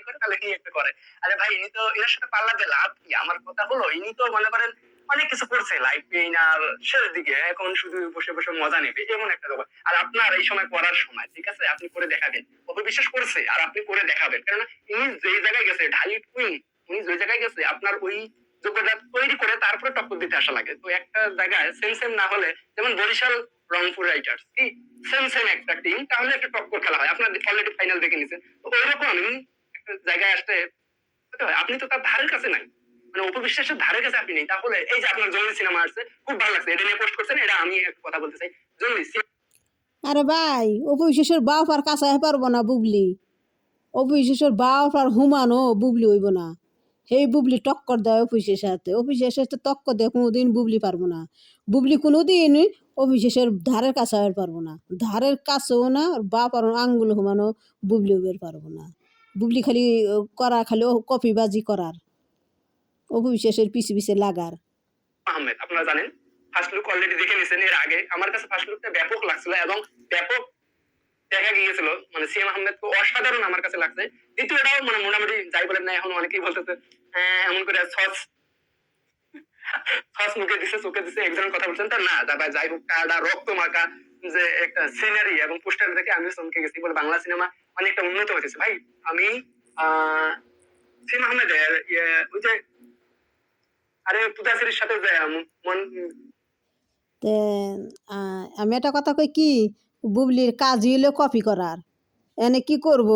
করে তাহলে কি একটা করে। আরে ভাই ইনি তো এনার সাথে পাল্লা দিয়ে লাভ কি? আমার কথা হলো ইনি তো মনে করেন অনেক কিছু করছে লাইফে ইনার শেষ দিকে, এখন শুধু বসে বসে মজা নেবে এমন একটা ব্যাপার। আর আপনার এই সময় করার সময়, ঠিক আছে, আপনি করে দেখাবেন। অপবিশ্বাস করছে আর আপনি করে দেখাবেন, কেননা ইনি যেই জায়গায় গেছে ঢালি কুইন, উনি যে জায়গায় গেছে আপনার ওই যোগ্যতা তৈরি করে তারপরে টক্কর দিতে আসা লাগে। তো একটা জায়গায় সেম সেম না হলে, যেমন বরিশাল রংপুর রাইটার্স কি সেম সেম একটা টিম, তাহলে একটা টক্কর খেলা হয়। আপনার অলরেডি ফাইনাল দেখে নিছেন, তো ওইরকমই একটা জায়গায় আসতে হতে হয়। আপনি তো তার ধারের কাছে নাই, মানে অপবিশ্বাসের ধারের কাছে আপনি নেই। তাহলে এই যে আপনার জঙ্গলি সিনেমা আসছে, খুব ভালো লাগছে, এটা নিয়ে পোস্ট করছেন, এটা আমি একটা কথা বলতে চাই। জঙ্গলি আরে ভাই অপবিশ্বাসের বাপ আর কাছে পারবো না বুবলি। অপবিশ্বাসের বাপ আর হুমানো বুবলি হইব না। সেই বুবলি টক্কর দেয় অফিসের সাথে, অফিসের সাথে টক্কর দেয় কোনোদিন বুবলি পারবো না। বুবলি কোনোদিন অফিসের ধারের কাছে আর পারবো না, ধারের কাছেও না। বাপ আর আঙ্গুল হুমানো বুবলিও বের পারবো না। বুবলি খালি করা, খালি কপিবাজি করার, অপবিশ্বাসের পিছে পিছে লাগার। আহমেদ আপনারা জানেন, ফার্স্ট লুক অলরেডি দেখে নিয়েছেন। এর আগে আমার কাছে ফার্স্ট লুকটা ব্যাপক লাগছিল এবং ব্যাপক দেখা গিয়েছিল, মানে সিএম আহমেদ অসাধারণ আমার কাছে লাগছে। দ্বিতীয়টাও মানে মোটামুটি যাই বলেন না, এখন অনেকেই বলতেছে হ্যাঁ এমন করে সস সস মুখে দিছে চোখে দিছে একজন কথা বলছেন, তা না দাদা যাই হোক কাটা রক্ত মাখা যে একটা সিনারি এবং পোস্টার দেখে আমিও চমকে গেছি, বলে বাংলা সিনেমা অনেকটা উন্নত হয়েছে ভাই। আমি আহ সিএম আহমেদের ওই যে আরে পুতাসিরির সাথে যে মন তে আমি একটা কথা কই কি, বুবলির কাজই হলো কপি করার। এনে কি করব,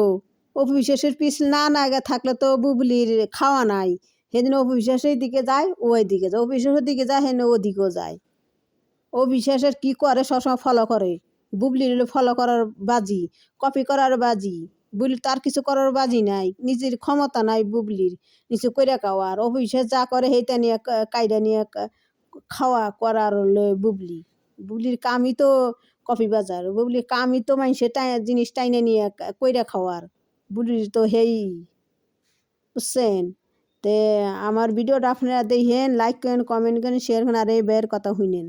অপবিশ্বাসের পিছ না নাগে থাকলে তো বুবলির খাওয়া নাই। সেদিন অপবিশ্বাসের দিকে যায় ও দিকে যায়, অপবিশ্বাসের দিকে যায় সেদিন ওদিকেও যায়। অবিশ্বাসের কি করে সবসময় ফলো করে, বুবলির হলো ফলো করার বাজি, কপি করার বাজি। বুবলি তার কিছু করার বাজি নাই, নিজের ক্ষমতা নাই বুবলির কিছু করে খাওয়ার। অবিশ্বাস যা করে সেইটা নিয়ে কায়দা নিয়ে খাওয়া করার হলো বুবলি। বুবলির কামই তো কপি বাজার, বুবলির কামই তো মানুষের জিনিস টাইনে নিয়ে কইরা খাওয়ার। বুবলির তো হেই, বুঝছেন? তে আমার ভিডিওটা আপনারা দেখেন, লাইক করেন, কমেন্ট করেন, শেয়ার করেন, আর এই বের কথা শুনেন।